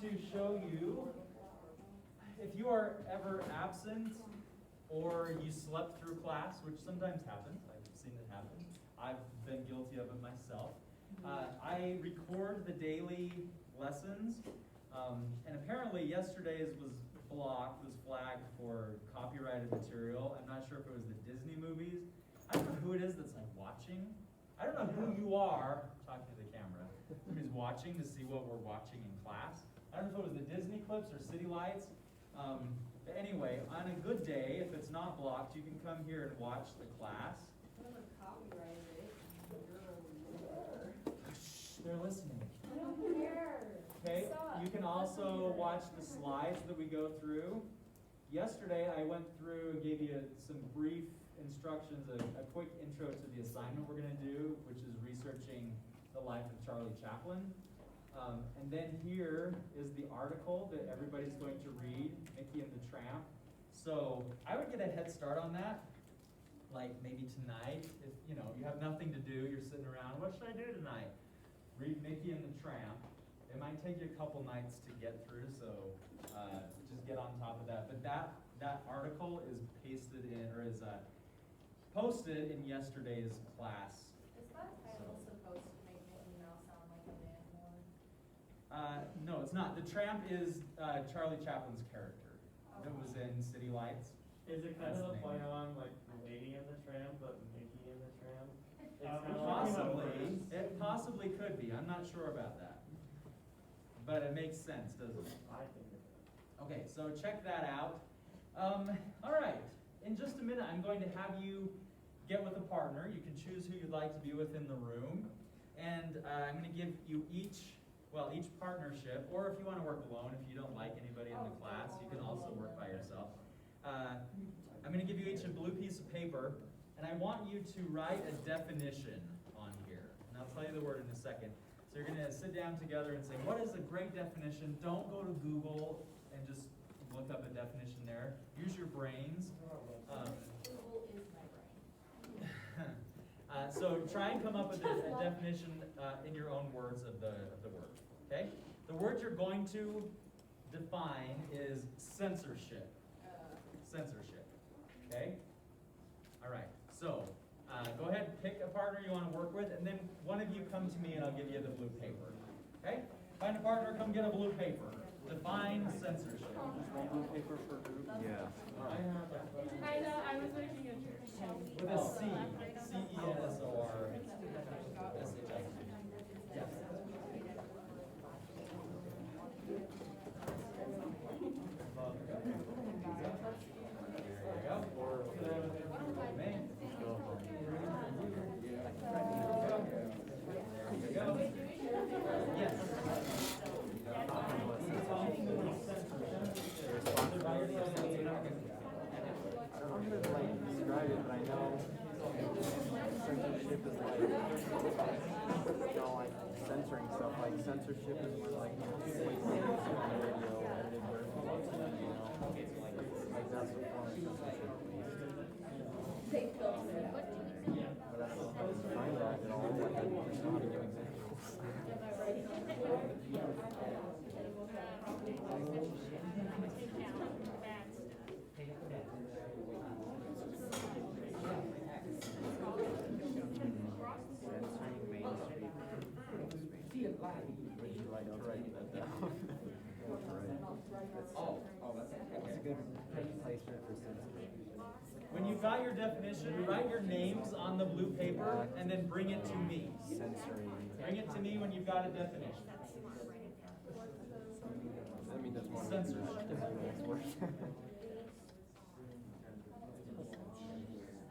to show you, if you are ever absent or you slept through class, which sometimes happens, I've seen it happen. I've been guilty of it myself. I record the daily lessons, and apparently yesterday's was flagged for copyrighted material. I'm not sure if it was the Disney movies. I don't know who it is that's like watching. I don't know who you are, talking to the camera, who's watching to see what we're watching in class. I don't know if it was the Disney clips or City Lights. But anyway, on a good day, if it's not blocked, you can come here and watch the class. Whoever copyrighted it, Shh, they're listening. I don't care. Okay, you can also watch the slides that we go through. Yesterday, I went through and gave you some brief instructions, a quick intro to the assignment we're going to do, which is researching the life of Charlie Chaplin. And then here is the article that everybody's going to read, Mickey and the Tramp. So I would get a head start on that, like maybe tonight. If you have nothing to do, you're sitting around, what should I do tonight? Read Mickey and the Tramp. It might take you a couple nights to get through, so just get on top of that. But that article is pasted in, or is posted in yesterday's class. Is that title supposed to make Mickey Mouse sound like a man more? No, it's not. The Tramp is Charlie Chaplin's character that was in City Lights. Is it kind That's of the a name. play on like Lady and the Tramp, but Mickey and the Tramp? Possibly. It possibly could be. I'm not sure about that. But it makes sense, doesn't it? I think it Okay, so check that out. All right. In just a minute, I'm going to have you get with a partner. You can choose who you'd like to be with in the room. And I'm going to give you each partnership, or if you want to work alone, if you don't like anybody in the class, you can also work by yourself. I'm going to give you each a blue piece of paper, and I want you to write a definition on here. And I'll tell you the word in a second. So you're going to sit down together and say, what is a great definition? Don't go to Google and just look up a definition there. Use your brains. Google is my brain. So try and come up with a definition in your own words of the word. Okay? The word you're going to define is censorship. Censorship. Okay? All right. So go ahead and pick a partner you want to work with, and then one of you come to me and I'll give you the blue paper. Okay? Find a partner, come get a blue paper. Define censorship. One blue paper per group? Yeah. I know, I was making a joke. With a C. C-E-N-S-O-R. S-H-I-P. Yes. There you go. May. There you go. Yes. I don't know how to like describe it, but I know censorship is like censoring stuff. Like censorship is when like place things on the radio, edited version, like that's the form of censorship. They filter it. But I don't know how to define that at all. Like I don't know how to give examples. Take down bad stuff. Censoring Main Street. Would you like to write that down? That's a good placement for censoring. When you've got your definition, write your names on the blue paper and then bring it to me. Censoring. Bring it to me when you've got a definition. I mean, there's more. Censorship.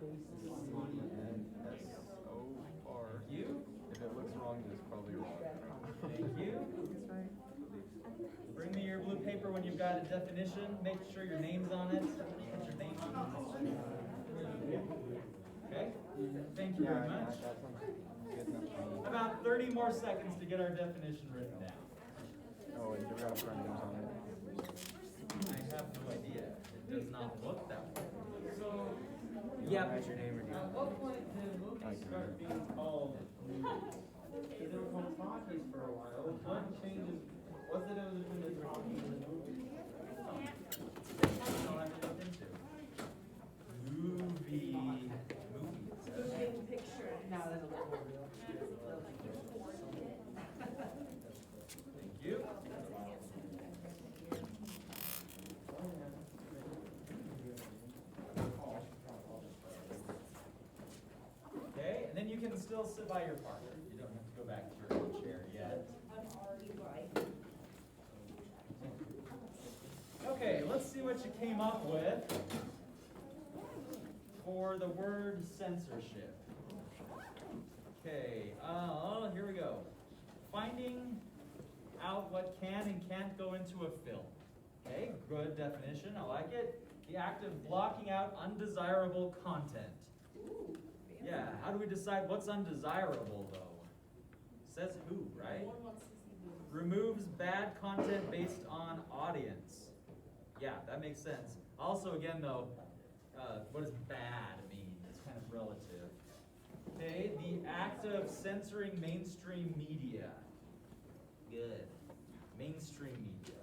C-E-N-S-O-R. You? If it looks wrong, it's probably wrong. Thank you. Bring me your blue paper when you've got a definition. Make sure your name's on it. Put your name on it. Okay? Thank you very much. That sounds good enough for me. About 30 more seconds to get our definition written down. Oh, and you gotta put our names on it. I have no idea. It does not look that way. So, Yeah. Write your name or do at what point did movies start being called movies? Because they were called talkies for a while. One changes. Was it between the still sit by your partner. You don't have to go back to your own chair yet. I'm already right. Okay, let's see what you came up with for the word censorship. Okay, here we go. Finding out what can and can't go into a film. Okay, good definition, I like it. The act of blocking out undesirable content. Ooh. Yeah, how do we decide what's undesirable though? Says who, right? No one wants to see boobs. Removes bad content based on audience. Yeah, that makes sense. Also, again though, what does bad mean? It's kind of relative. Okay, the act of censoring mainstream media. Good. Mainstream media.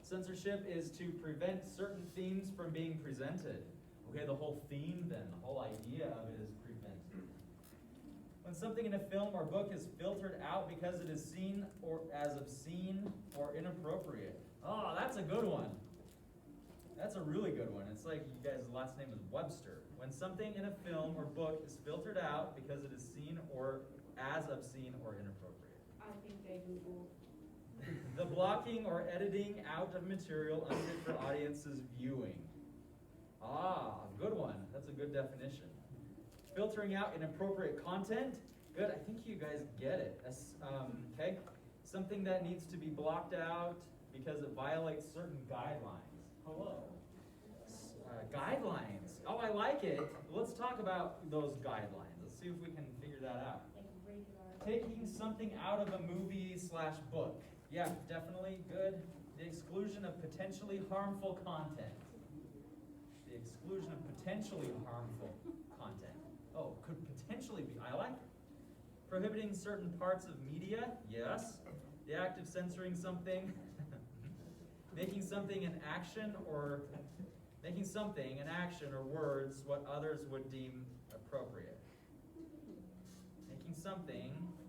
Censorship is to prevent certain themes from being presented. Okay, the whole theme then, the whole idea of it is prevented. When something in a film or book is filtered out because it is seen or as obscene or inappropriate. Oh, that's a good one. That's a really good one. It's like you guys' last name is Webster. When something in a film or book is filtered out because it is seen or as obscene or inappropriate. I think I Googled. The blocking or editing out of material unfit for audience's viewing. Ah, good one. That's a good definition. Filtering out inappropriate content. Good, I think you guys get it. Okay, something that needs to be blocked out because it violates certain guidelines. Hello. Guidelines. Oh, I like it. Let's talk about those guidelines. Let's see if we can figure that out. Like rated R. Taking something out of a movie/book. Yeah, definitely good. The exclusion of potentially harmful content. The exclusion of potentially harmful content. Oh, could potentially be, I like it. Prohibiting certain parts of media, yes. The act of censoring something. Making something an action or words what others would deem appropriate.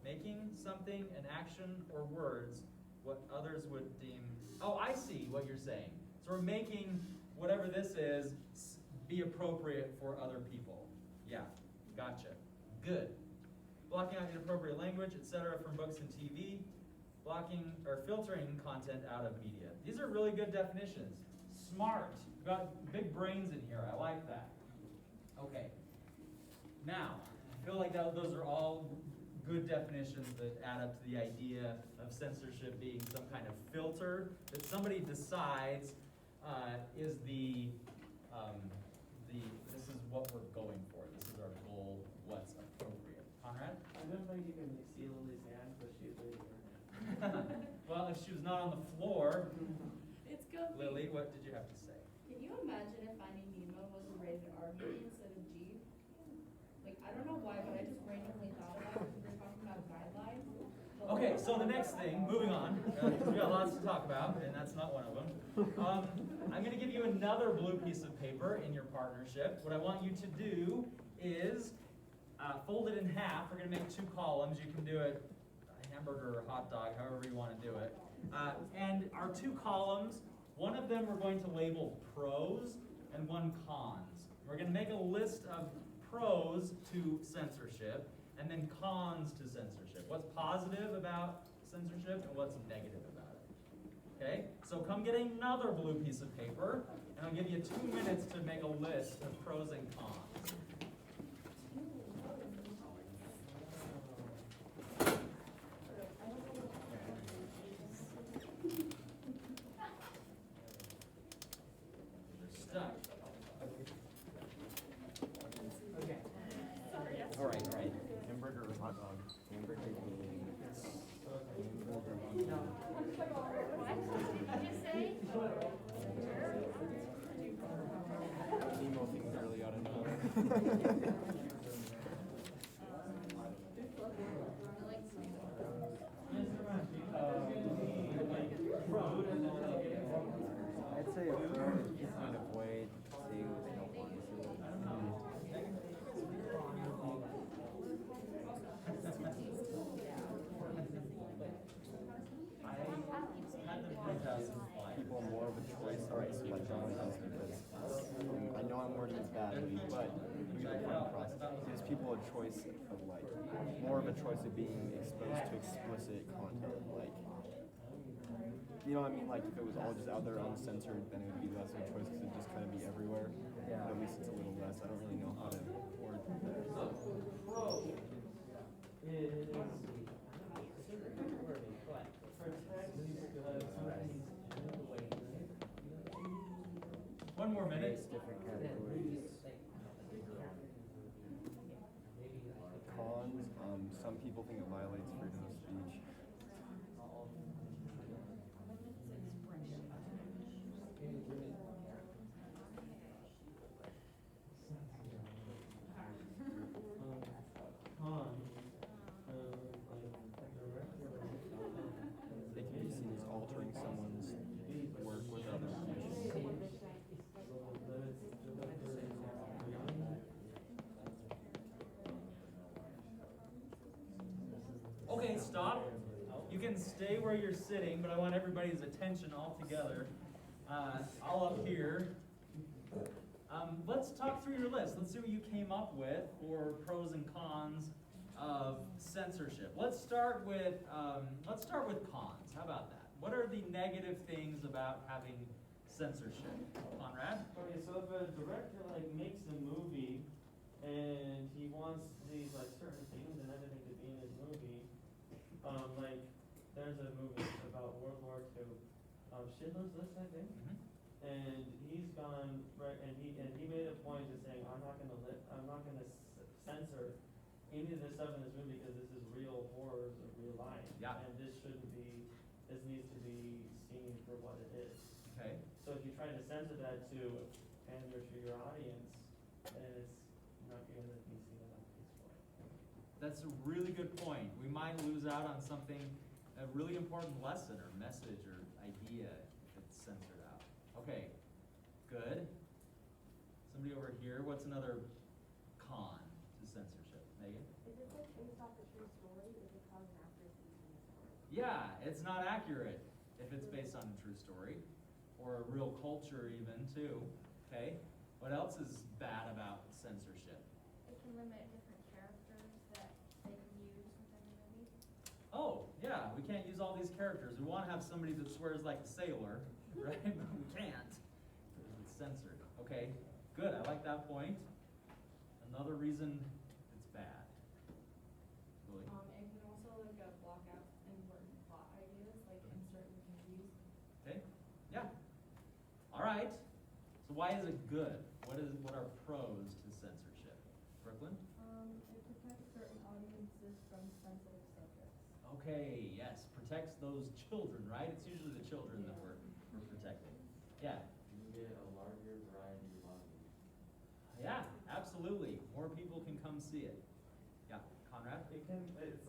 Making something an action or words what others would deem, oh, I see what you're saying. So we're making whatever this is be appropriate for other people. Yeah, gotcha. Good. Blocking out inappropriate language, etc. from books and TV. Blocking or filtering content out of media. These are really good definitions. Smart. Got big brains in here. I like that. Okay. Now, I feel like those are all good definitions that add up to the idea of censorship being some kind of filter that somebody decides is this is what we're going for. This is our goal. What's appropriate. Conrad? I don't think you can see Lily's hand, but she's waiting. Well, if she was not on the floor, It's good. Lily, what did you have to say? Can you imagine if Finding Nemo was a rated R movie instead of G? Like, I don't know why, but I just randomly thought about it because we're talking about guidelines. But Okay, so the next thing, moving on, because we got lots to talk about, and that's not one of them. I'm going to give you another blue piece of paper in your partnership. What I want you to do is fold it in half. We're going to make two columns. You can do it a hamburger or hot dog, however you want to do it. And our two columns, one of them we're going to label pros and one cons. We're going to make a list of pros to censorship and then cons to censorship. What's positive about censorship and what's negative about it. Okay? So come get another blue piece of paper and I'll give you 2 minutes to make a list of pros and cons. Stuck. Okay. All right. Hamburger or hot dog? Hamburger bean. What did you say? Nemo things I really ought to know. I'd say a pro is just kind of way to see what they don't want to see. I had them print out some flyers. People more of a choice. All right, so like John House because I know I'm wording this badly, but we gives people a choice of like, more of a choice of being exposed to explicit content. Like, you know what I mean? Like if it was all just out there uncensored, then it would be less of a choice because it'd just kind of be everywhere. Yeah. But at least it's a little less. I don't really know how to word that. One more minute. Six different categories. Cons, some people think it violates freedom of speech. They can be seen as altering someone's work without their permission. Okay, stop. You can stay where you're sitting, but I want everybody's attention all together. All up here. Let's talk through your list. Let's see what you came up with for pros and cons of censorship. Let's start with cons. How about that? What are the negative things about having censorship? Conrad? Okay, so if a director like makes a movie and he wants these like certain things and everything to be in his movie, like there's a movie about World War II, Schindler's List, I think. And he's gone right, and he made a point of saying, I'm not gonna censor any of this stuff in this movie because this is real horrors of real life. Yeah. And this needs to be seen for what it is. Okay. So if you try to censor that to pander to your audience, then it's not gonna be seen enough peaceful. That's a really good point. We might lose out on something, a really important lesson or message or idea if it's censored out. Okay, good. Somebody over here, what's another con to censorship? Megan? Is it like based off a true story? Is it causing accuracy in the story? Yeah, it's not accurate if it's based on a true story or a real culture even too. Okay, what else is bad about censorship? It can limit different characters that they can use within the movie. Oh, yeah, we can't use all these characters. We want to have somebody that swears like a sailor, right? But we can't because it's censored. Okay, good. I like that point. Another reason it's bad. Lily? It can also like block out important plot ideas, like in certain movies. Okay, yeah. All right. So why is it good? What are pros to censorship? Brooklyn? It protects certain audiences from sensitive subjects. Okay, yes, protects those children, right? It's usually the children that we're protecting. Yeah. You can get a larger variety of audience. Yeah, absolutely. More people can come see it. Yeah, Conrad? It's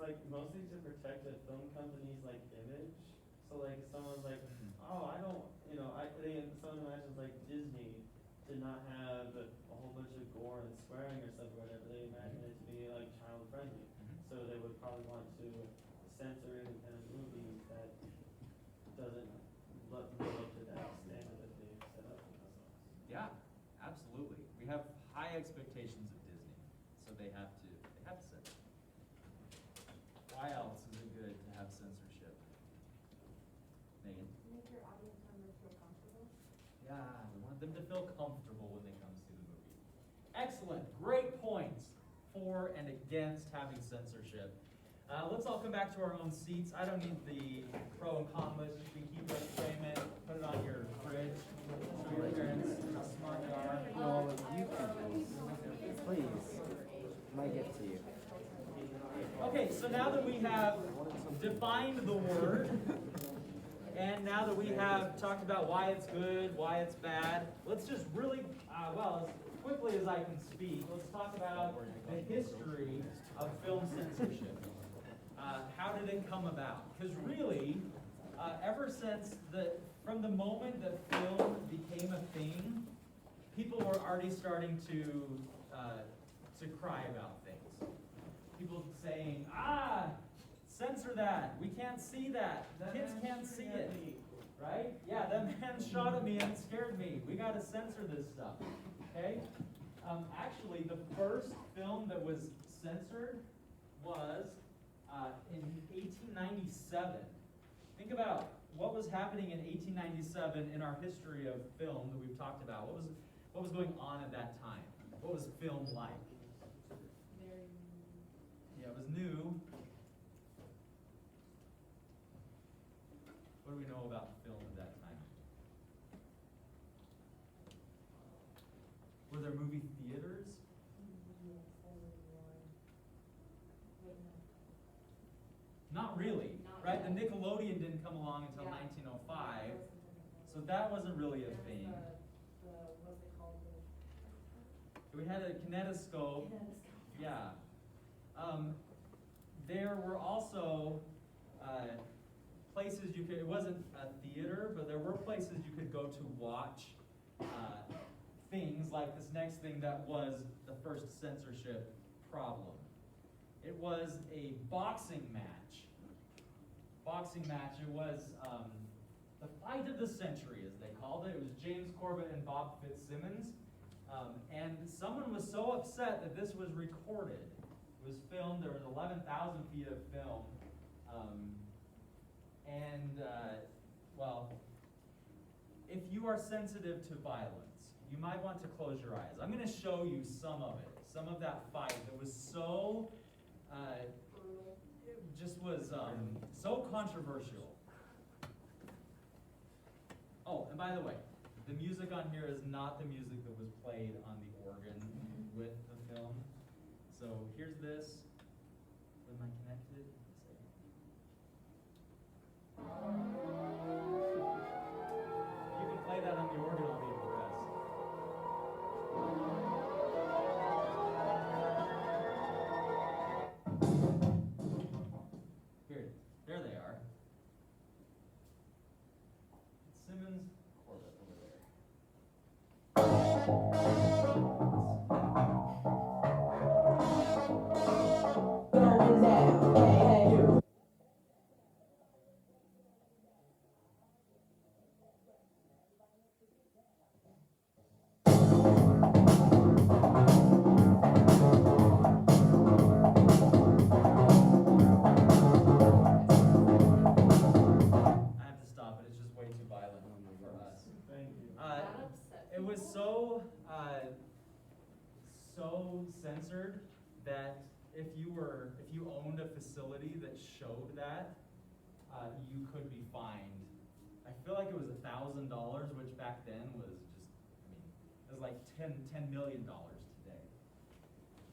like mostly to protect a film company's like image. So like someone's like, oh, I don't, someone imagines like Disney did not have a whole bunch of gore and swearing or stuff or whatever. They imagine it to be like child friendly. So they would probably want to censor in a movie that doesn't live up to that standard that they've set up for themselves. Yeah, absolutely. We have high expectations of Disney, so they have to censor. Why else is it good to have censorship? Megan? Make your audience members feel comfortable. Yeah, we want them to feel comfortable when they come see the movie. Excellent, great points for and against having censorship. Let's all come back to our own seats. I don't need the pro and con list. You can keep it, frame it, put it on your fridge, show your parents how smart they are. Well, you people, please, my gift to you. Okay, so now that we have defined the word, and now that we have talked about why it's good, why it's bad, let's just really, as quickly as I can speak, let's talk about the history of film censorship. How did it come about? Because really, ever since from the moment that film became a thing, people were already starting to cry about things. People saying, censor that. We can't see that. Kids can't see it. Right? Yeah, that man shot at me and it scared me. We got to censor this stuff. Okay? Actually, the first film that was censored was in 1897. Think about what was happening in 1897 in our history of film that we've talked about. What was going on at that time? What was film like? Very. Yeah, it was new. What do we know about film at that time? Were there movie theaters? Not really, Not right? The really. Nickelodeon didn't come along until Yeah. 1905, so that wasn't really a thing. What's it called? We had a kinetoscope. Yeah. There were also places you could, it wasn't a theater, but there were places you could go to watch things like this next thing that was the first censorship problem. It was a boxing match. It was the fight of the century, as they called it. It was James Corbett and Bob Fitzsimmons. And someone was so upset that this was recorded. It was filmed, there was 11,000 feet of film. Well, if you are sensitive to violence, you might want to close your eyes. I'm going to show you some of it. Some of that fight that was so, it just was so controversial. Oh, and by the way, the music on here is not the music that was played on the organ with the film. So here's this. Am I connected? If you can play that on the organ, I'll be impressed. Here, there they are. Simmons, Corbett over there. I have to stop it. It's just way too violent for us. Thank you. That upset It was people. so censored that if you owned a facility that showed that, you could be fined. I feel like it was $1,000, which back then was just, it was like $10 million today.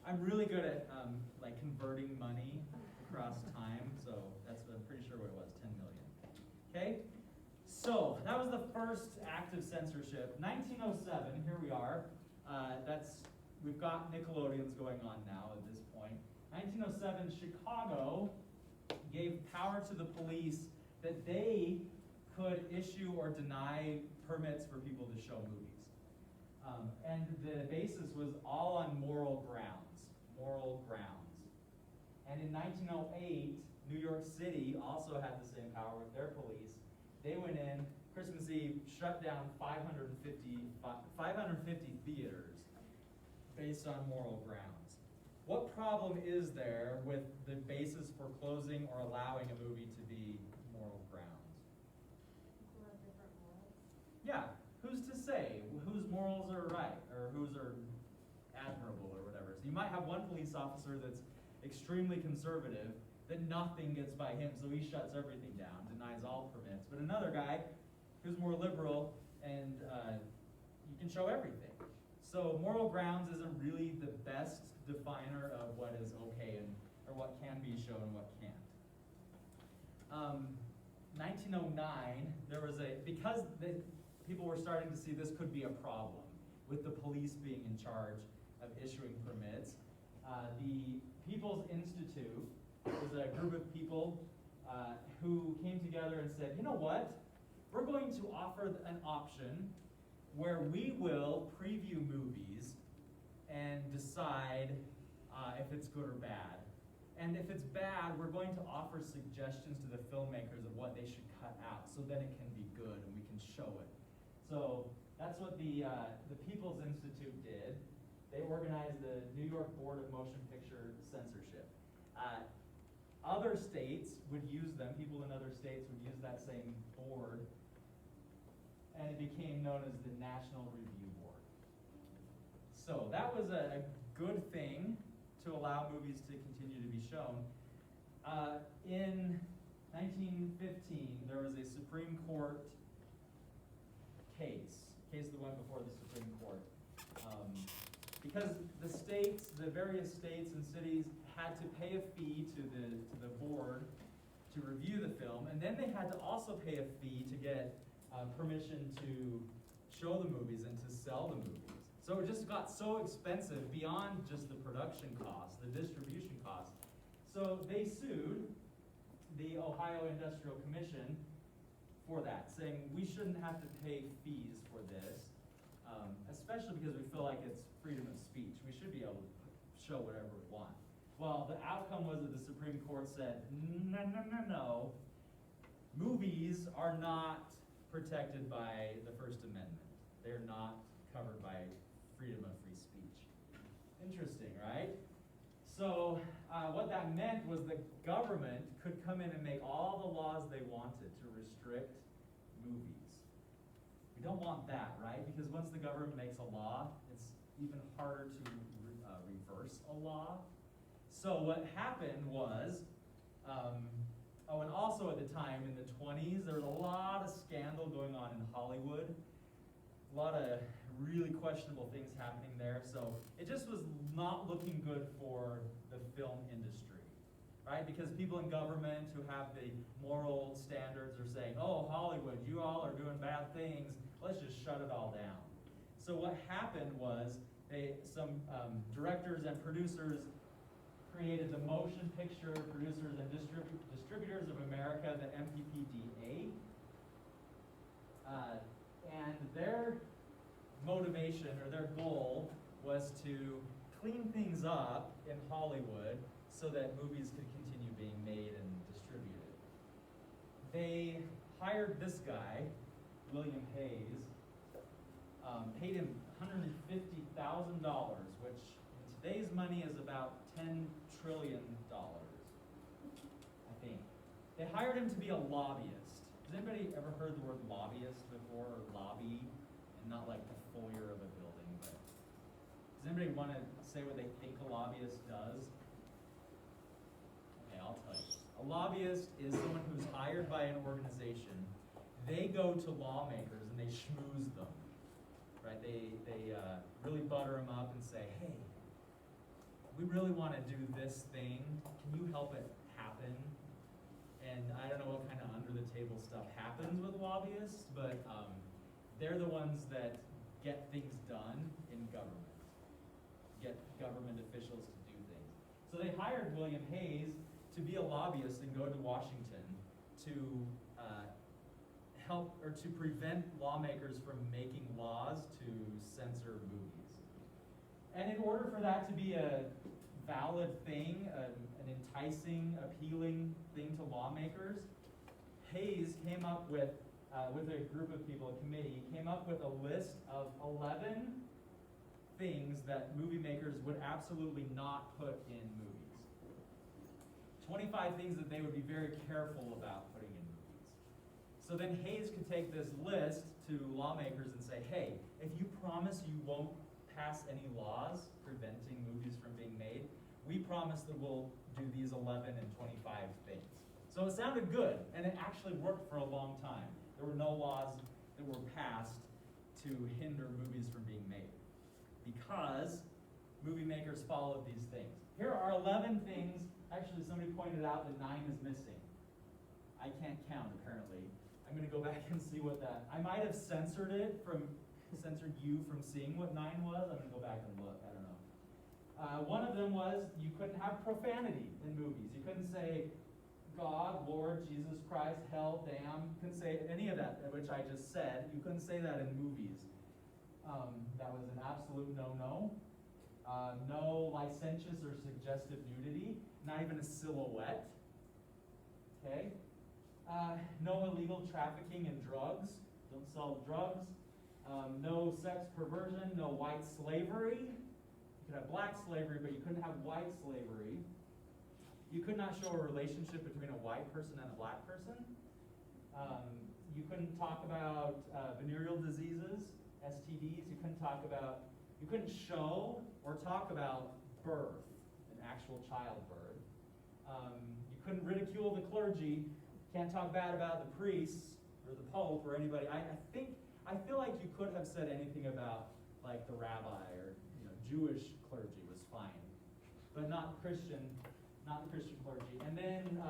I'm really good at like converting money across time, so I'm pretty sure what it was, 10 million. Okay, so that was the first act of censorship. 1907, here we are. We've got Nickelodeons going on now at this point. 1907, Chicago gave power to the police that they could issue or deny permits for people to show movies. And the basis was all on moral grounds. And in 1908, New York City also had the same power with their police. They went in, Christmas Eve, shut down 550 theaters based on moral grounds. What problem is there with the basis for closing or allowing a movie to be moral grounds? People have different morals. Yeah, who's to say whose morals are right or whose are admirable or whatever? So you might have one police officer that's extremely conservative, that nothing gets by him, so he shuts everything down, denies all permits. But another guy who's more liberal and you can show everything. So moral grounds isn't really the best definer of what is okay or what can be shown and what can't. 1909, there was because people were starting to see this could be a problem with the police being in charge of issuing permits. The People's Institute was a group of people who came together and said, you know what? We're going to offer an option where we will preview movies and decide if it's good or bad. And if it's bad, we're going to offer suggestions to the filmmakers of what they should cut out so then it can be good and we can show it. So that's what the People's Institute did. They organize the New York Board of Motion Picture Censorship. Other states would use them, people in other states would use that same board, and it became known as the National Review Board. So that was a good thing to allow movies to continue to be shown. In 1915, there was a Supreme Court case that went before the Supreme Court. Because the various states and cities had to pay a fee to the board to review the film, and then they had to also pay a fee to get permission to show the movies and to sell the movies. So it just got so expensive beyond just the production costs, the distribution costs. So they sued the Ohio Industrial Commission for that, saying we shouldn't have to pay fees for this, especially because we feel like it's freedom of speech. We should be able to show whatever we want. Well, the outcome was that the Supreme Court said, no. Movies are not protected by the First Amendment. They're not covered by freedom of free speech. Interesting, right? So what that meant was the government could come in and make all the laws they wanted to restrict movies. We don't want that, right? Because once the government makes a law, it's even harder to reverse a law. So what happened was, and also at the time in the 20s, there was a lot of scandal going on in Hollywood. A lot of really questionable things happening there. So it just was not looking good for the film industry, right? Because people in government who have the moral standards are saying, oh, Hollywood, you all are doing bad things. Let's just shut it all down. So what happened was some directors and producers created the Motion Picture Producers and Distributors of America, the MPPDA. And their motivation or their goal was to clean things up in Hollywood so that movies could continue being made and distributed. They hired this guy, William Hayes, paid him $150,000, which in today's money is about $10 trillion, I think. They hired him to be a lobbyist. Has anybody ever heard the word lobbyist before, or lobby, and not like the foyer of a building? But does anybody want to say what they think a lobbyist does? Okay, I'll tell you. A lobbyist is someone who's hired by an organization. They go to lawmakers and they schmooze them, right? They really butter them up and say, hey, we really want to do this thing. Can you help it happen? And I don't know what kind of under-the-table stuff happens with lobbyists, but they're the ones that get things done in government, get government officials to do things. So they hired William Hayes to be a lobbyist and go to Washington to help or to prevent lawmakers from making laws to censor movies. And in order for that to be a valid thing, an enticing, appealing thing to lawmakers, Hayes came up with a group of people, a committee, came up with a list of 11 things that movie makers would absolutely not put in movies. 25 things that they would be very careful about putting in movies. So then Hayes could take this list to lawmakers and say, hey, if you promise you won't pass any laws preventing movies from being made, we promise that we'll do these 11 and 25 things. So it sounded good, and it actually worked for a long time. There were no laws that were passed to hinder movies from being made because movie makers followed these things. Here are 11 things. Actually, somebody pointed out that 9 is missing. I can't count, apparently. I'm going to go back and see what that... I might have censored you from seeing what 9 was. I'm going to go back and look. I don't know. One of them was you couldn't have profanity in movies. You couldn't say God, Lord, Jesus Christ, hell, damn. You couldn't say any of that, which I just said. You couldn't say that in movies. That was an absolute no-no. No licentious or suggestive nudity, not even a silhouette. Okay? No illegal trafficking in drugs. Don't sell drugs. No sex perversion, no white slavery. could have black slavery, but you couldn't have white slavery. You could not show a relationship between a white person and a black person. You couldn't talk about venereal diseases, STDs. You couldn't show or talk about birth, an actual childbirth. You couldn't ridicule the clergy. Can't talk bad about the priests or the pope or anybody. I feel like you could have said anything about like the rabbi or Jewish clergy was fine, but not the Christian clergy. And then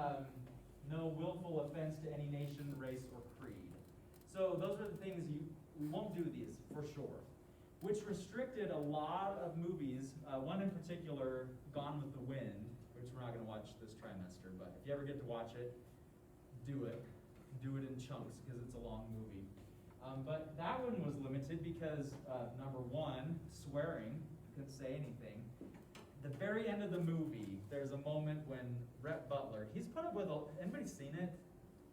no willful offense to any nation, race, or creed. So those are the things we won't do these for sure, which restricted a lot of movies. One in particular, Gone with the Wind, which we're not going to watch this trimester, but if you ever get to watch it, do it. Do it in chunks because it's a long movie. But that one was limited because, number one, swearing. You couldn't say anything. The very end of the movie, there's a moment when Rhett Butler, he's put up with, anybody seen it?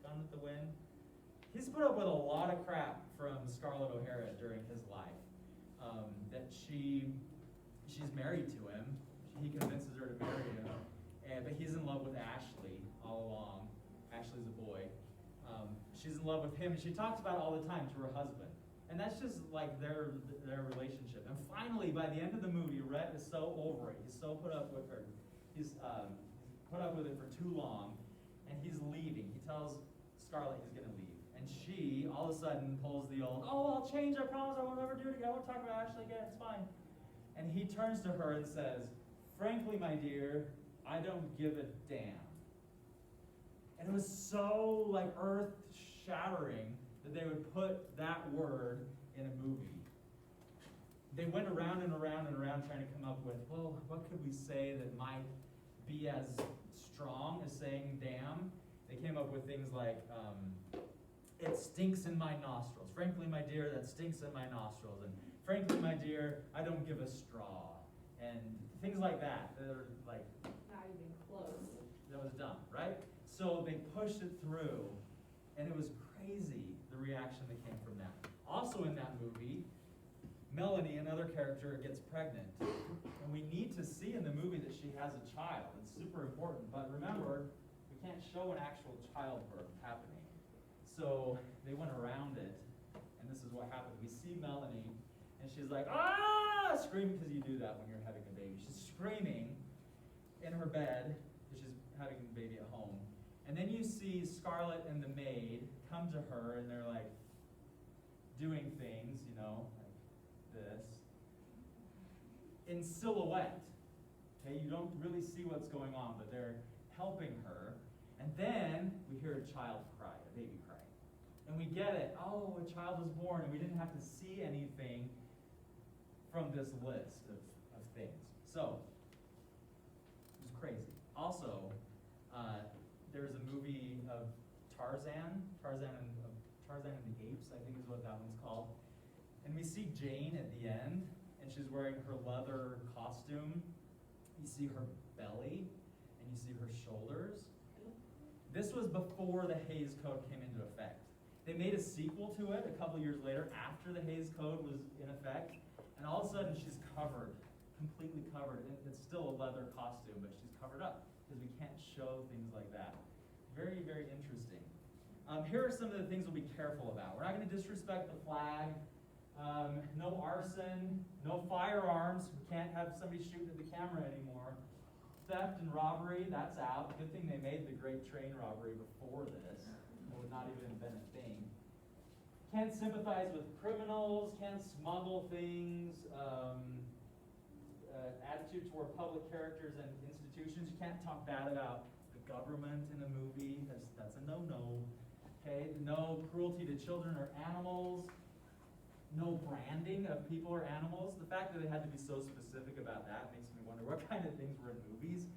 Gone with the Wind? He's put up with a lot of crap from Scarlett O'Hara during his life. That she's married to him. He convinces her to marry him. But he's in love with Ashley all along. Ashley's a boy. She's in love with him, and she talks about it all the time to her husband. And that's just like their relationship. And finally, by the end of the movie, Rhett is so over it. He's so put up with her. He's put up with it for too long, and he's leaving. He tells Scarlett he's going to leave. And she, all of a sudden, pulls the old, I'll change, I promise I won't ever do it again. I won't talk about Ashley again, it's fine. And he turns to her and says, frankly, my dear, I don't give a damn. And it was so like earth-shattering that they would put that word in a movie. They went around and around and around trying to come up with, well, what could we say that might be as strong as saying damn? They came up with things like, it stinks in my nostrils. Frankly, my dear, that stinks in my nostrils. And frankly, my dear, I don't give a straw. And things like that. They're like, Not even close. that was dumb, right? So they pushed it through, and it was crazy, the reaction that came from that. Also in that movie, Melanie, another character, gets pregnant. And we need to see in the movie that she has a child. It's super important. But remember, we can't show an actual childbirth happening. So they went around it, and this is what happened. We see Melanie, and she's like, screaming, because you do that when you're having a baby. She's screaming in her bed, because she's having the baby at home. And then you see Scarlett and the maid come to her, and they're like doing things, like this, in silhouette. Okay, you don't really see what's going on, but they're helping her. And then we hear a child cry, a baby cry. And we get it. Oh, a child was born, and we didn't have to see anything from this list of things. So, it was crazy. Also, there's a movie of Tarzan and the Apes, I think is what that one's called. And we see Jane at the end, and she's wearing her leather costume. You see her belly, and you see her shoulders. This was before the Hays Code came into effect. They made a sequel to it a couple years later after the Hays Code was in effect, and all of a sudden she's covered, completely covered. It's still a leather costume, but she's covered up because we can't show things like that. Very, very interesting. Here are some of the things we'll be careful about. We're not going to disrespect the flag. No arson, no firearms. We can't have somebody shooting at the camera anymore. Theft and robbery, that's out. Good thing they made the Great Train Robbery before this. It would not even have been a thing. Can't sympathize with criminals, can't smuggle things. Attitude toward public characters and institutions. You can't talk bad about the government in a movie. That's a no-no. Okay, no cruelty to children or animals. No branding of people or animals. The fact that they had to be so specific about that makes me wonder what kind of things were in movies.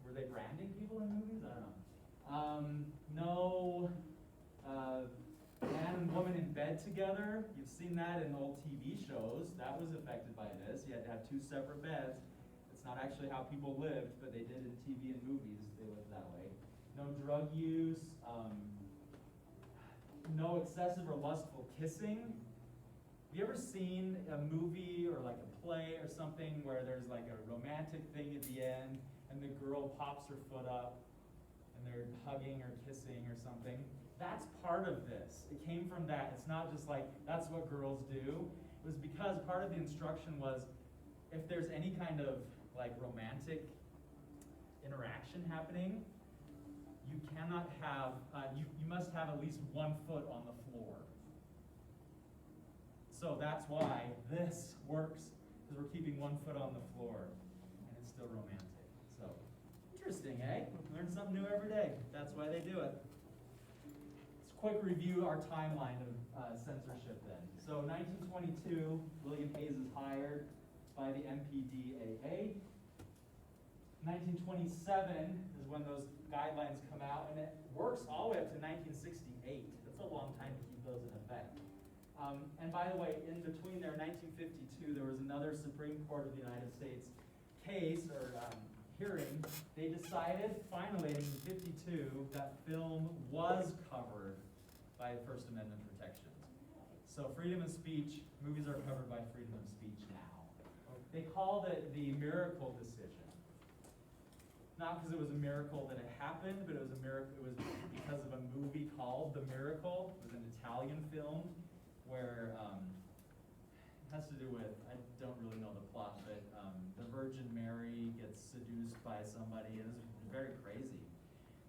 Were they branding people in movies? I don't know. No man and woman in bed together. You've seen that in old TV shows. That was affected by this. You had to have two separate beds. It's not actually how people lived, but they did in TV and movies. They lived that way. No drug use. No excessive or lustful kissing. you ever seen a movie or like a play or something where there's like a romantic thing at the end and the girl pops her foot up and they're hugging or kissing or something? That's part of this. It came from that. It's not just like that's what girls do. It was because part of the instruction was if there's any kind of like romantic interaction happening, you cannot have, you must have at least 1 foot on the floor. So that's why this works, because we're keeping 1 foot on the floor, and it's still romantic. So, interesting, eh? Learn something new every day. That's why they do it. Let's quick review our timeline of censorship then. So 1922, William Hayes is hired by the MPDAA. 1927 is when those guidelines come out, and it works all the way up to 1968. That's a long time to keep those in effect. And by the way, in between there, 1952, there was another Supreme Court of the United States case or hearing. They decided finally in 52 that film was covered by First Amendment protections. So freedom of speech, movies are covered by freedom of speech now. They called it the miracle decision. Not because it was a miracle that it happened, but it was a miracle. It was because of a movie called The Miracle. It was an Italian film where it has to do with, I don't really know the plot, but the Virgin Mary gets seduced by somebody, and it's very crazy.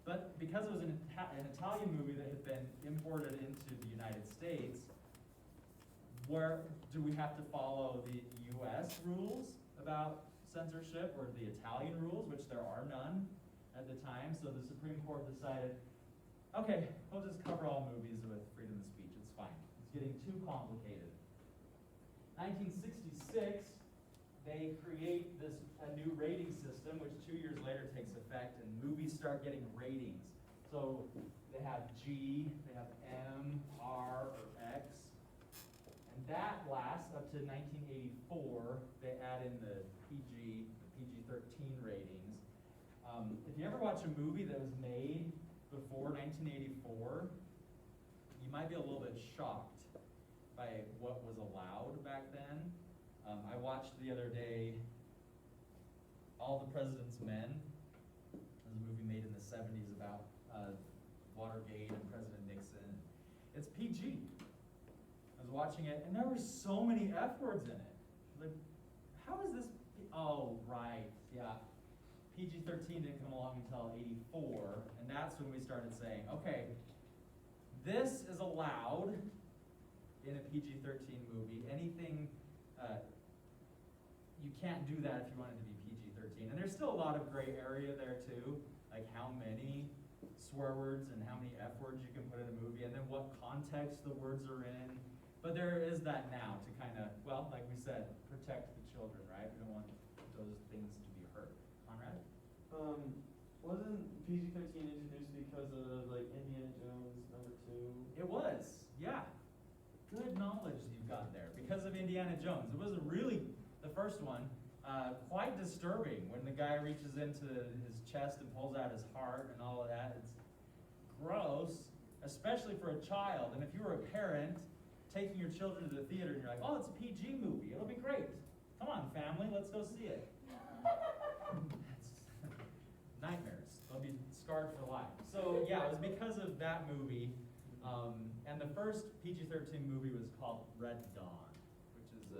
But because it was an Italian movie that had been imported into the United States, where do we have to follow the U.S. rules about censorship or the Italian rules, which there are none at the time? So the Supreme Court decided, okay, we'll just cover all movies with freedom of speech. It's fine. It's getting too complicated. 1966, they create a new rating system, which 2 years later takes effect, and movies start getting ratings. So they have G, they have M, R, or X. And that lasts up to 1984. They add in the PG-13 ratings. If you ever watch a movie that was made before 1984, you might be a little bit shocked by what was allowed back then. I watched the other day All the President's Men. It was a movie made in the 70s about Watergate and President Nixon. It's PG. I was watching it, and there were so many F words in it. Like, how is this? Oh, right, yeah. PG-13 didn't come along until 84, and that's when we started saying, okay, this is allowed in a PG-13 movie. Anything, you can't do that if you want it to be PG-13. And there's still a lot of gray area there too, like how many swear words and how many F words you can put in a movie, and then what context the words are in. But there is that now to kind of, well, like we said, protect the children, right? We don't want those things to be hurt. Conrad? Wasn't PG-13 introduced because of like Indiana Jones #2? It was, yeah. Good knowledge you've got there. Because of Indiana Jones. It was really, the first one, quite disturbing when the guy reaches into his chest and pulls out his heart and all of that. It's gross, especially for a child. And if you were a parent taking your children to the theater and you're like, oh, it's a PG movie, it'll be great. Come on, family, let's go see it. Nightmares. They'll be scarred for life. So yeah, it was because of that movie. And the first PG-13 movie was called Red Dawn, which is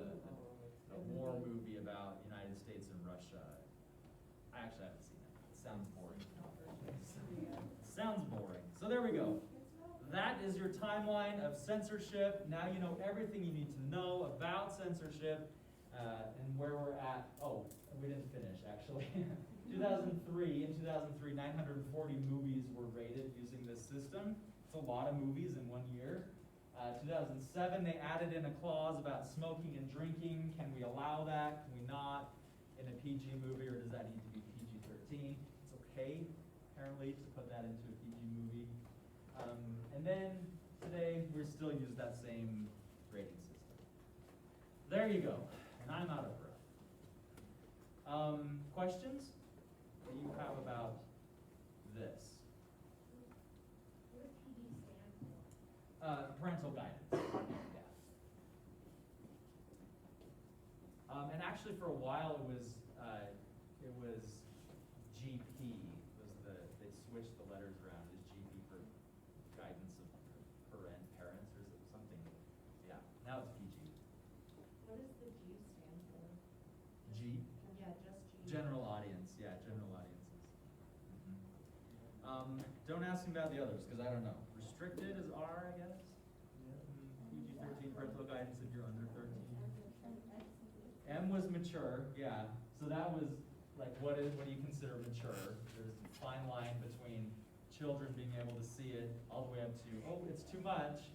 a war movie about United States and Russia. I actually haven't seen it. It sounds boring. Sounds boring. So there we go. That is your timeline of censorship. Now you know everything you need to know about censorship and where we're at. Oh, we didn't finish actually. In 2003, 940 movies were rated using this system. It's a lot of movies in 1 year. 2007, they added in a clause about smoking and drinking. Can we allow that? Can we not? In a PG movie, or does that need to be PG-13? It's okay, apparently, to put that into a PG movie. And then today, we still use that same rating system. There you go. And I'm out of breath. Questions that you have about this? What does PD stand for? Parental guidance. Yeah. actually for a while it was GP was they switched the letters around. It was GP for guidance of parents or something. Yeah, now it's PG. What does the G stand for? G, Yeah, just G. general audience. Yeah, general audiences. Don't ask me about the others because I don't know. Restricted is R, I guess. PG-13 parental guidance if you're under 13. M was mature, yeah. So that was like what do you consider mature? There's a fine line between children being able to see it all the way up to, oh, it's too much.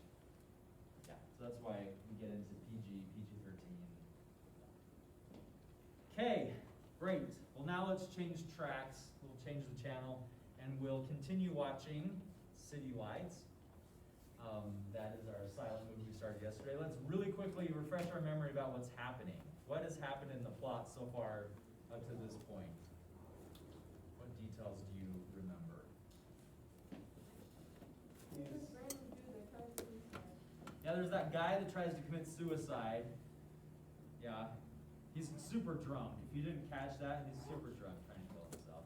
Yeah, so that's why we get into PG, PG-13. Okay, great. Well, now let's change tracks. We'll change the channel and we'll continue watching City Lights. That is our silent movie we started yesterday. Let's really quickly refresh our memory about what's happening. What has happened in the plot so far up to this point? What details do you remember? Yeah, there's that guy that tries to commit suicide. Yeah. He's super drunk. If you didn't catch that, he's super drunk trying to kill himself.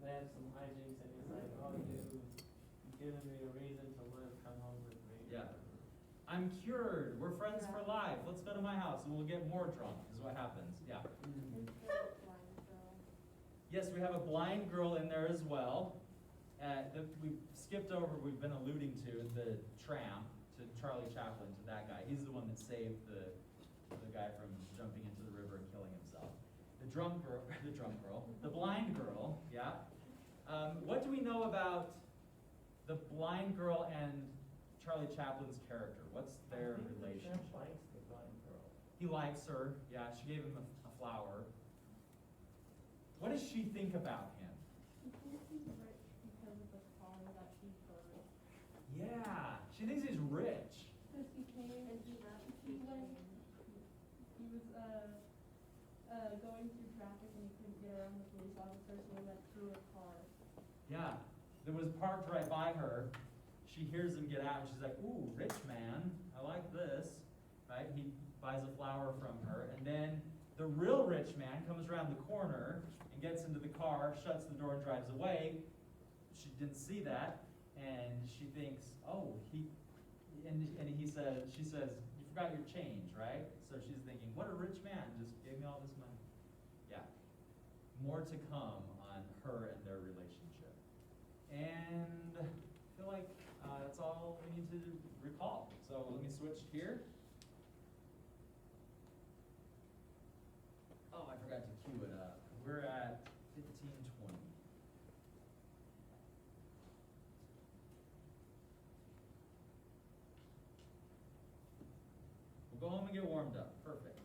They have some hijinks and he's like, oh, you've given me a reason to live, come home with me. Yeah. I'm cured. We're friends for life. Let's go to my house and we'll get more drunk, is what happens. Yeah. Yes, we have a blind girl in there as well. We've skipped over, we've been alluding to the tramp, to Charlie Chaplin, to that guy. He's the one that saved the guy from jumping into the river and killing himself. The blind girl, yeah. What do we know about the blind girl and Charlie Chaplin's character? What's their relationship? Likes the blind girl. He likes her, yeah, she gave him a flower. What does she think about him? He thinks he's rich because of the car that he drove. Yeah, she thinks he's rich. Because he came and he was going through traffic and he couldn't get around the police officer, so he went through a car. Yeah, that was parked right by her. She hears him get out and she's like, ooh, rich man, I like this, right? He buys a flower from her, and then the real rich man comes around the corner and gets into the car, shuts the door and drives away. She didn't see that, and she thinks, oh, she says, you forgot your change, right? So she's thinking, what a rich man, just gave me all this money. Yeah, more to come on her and their relationship. And I feel like that's all we need to recall. So let me switch here. Oh, I forgot to cue it up. We're at 15:20. We'll go home and get warmed up. Perfect.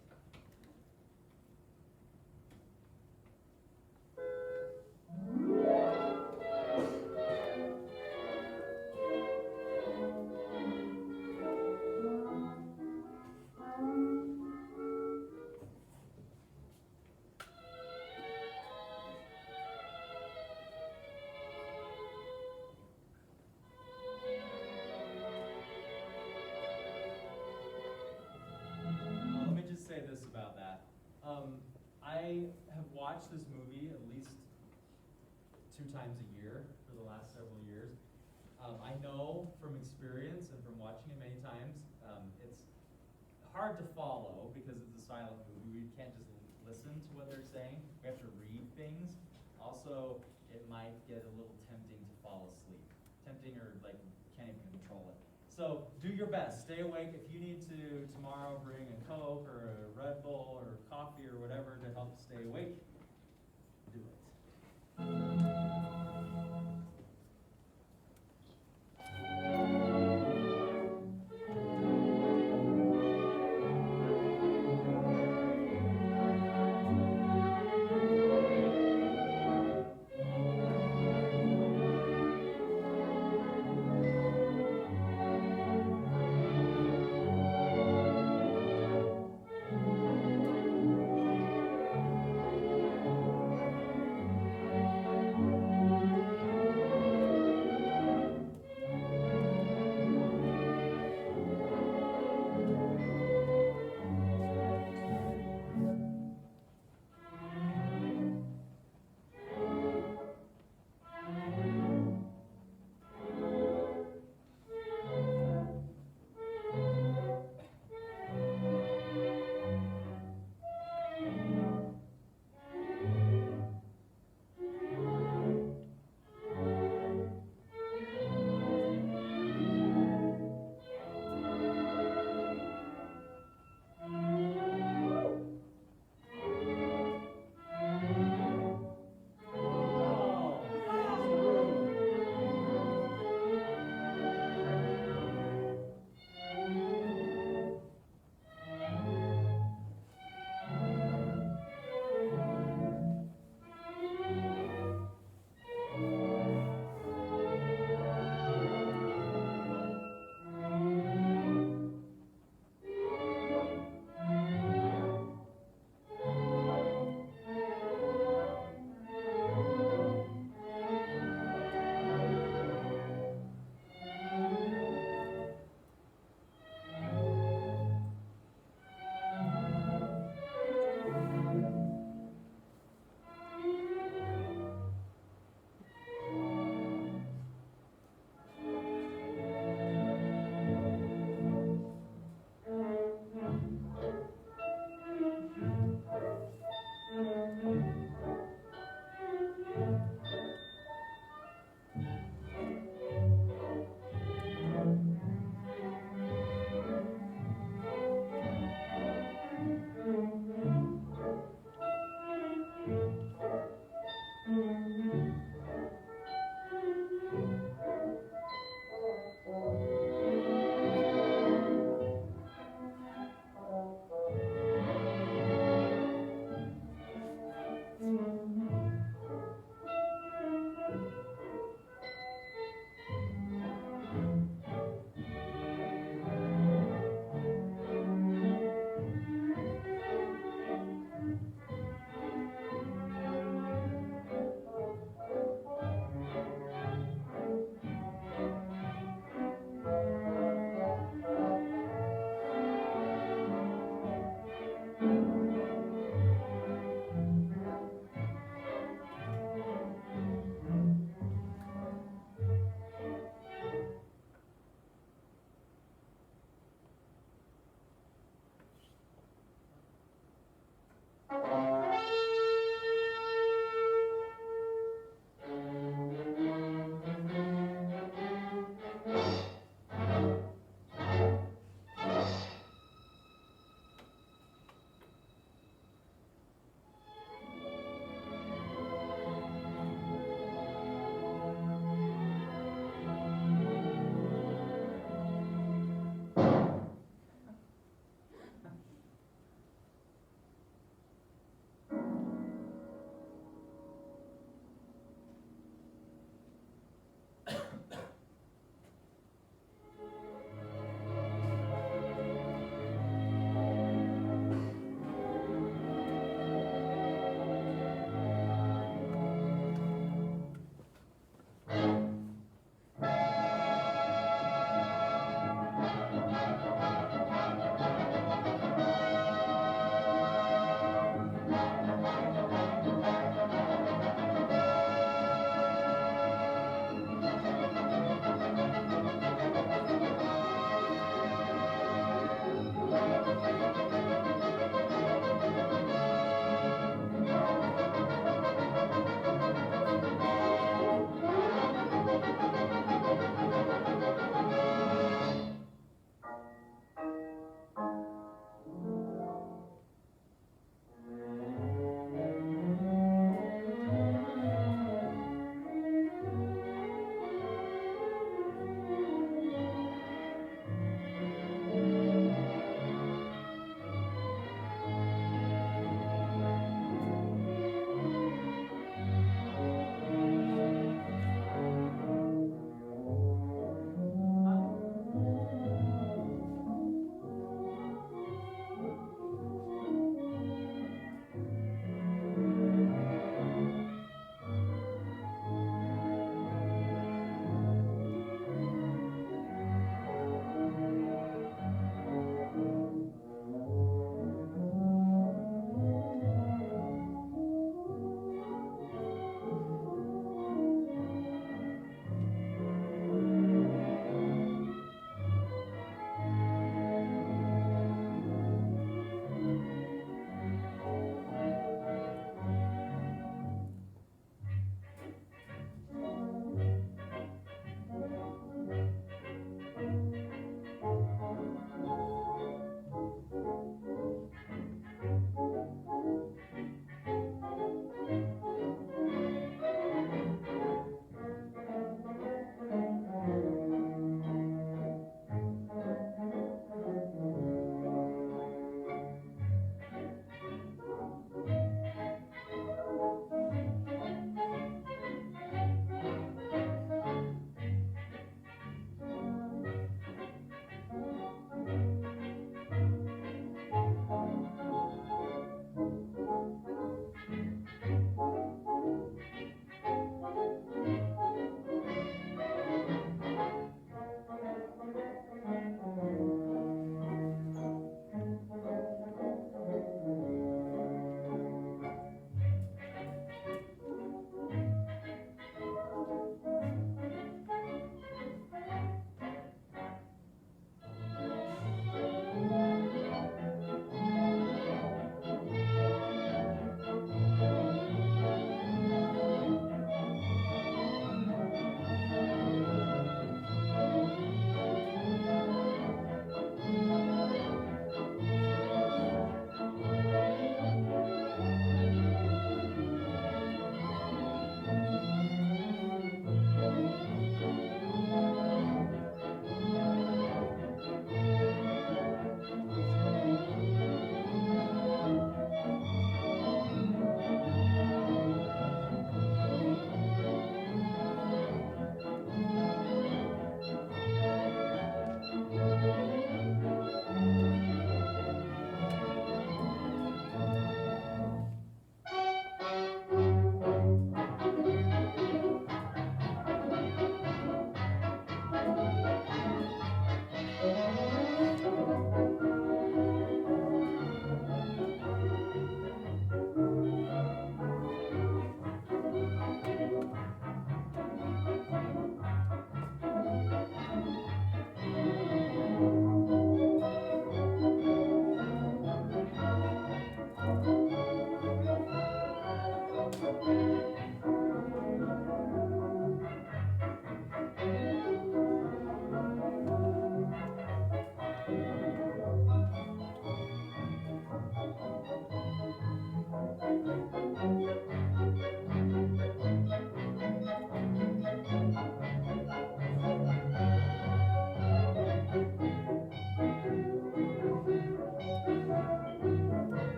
Let me just say this about that. I have watched this movie at least 2 times a year for the last several years. I know from experience and from watching it many times, it's hard to follow because it's a silent movie. We can't just listen to what they're saying. We have to read things. Also, it might get a little tempting to fall asleep. Tempting or like can't even control it. So do your best. Stay awake. If you need to tomorrow bring a Coke or a Red Bull or coffee or whatever to help stay awake, do it.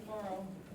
tomorrow.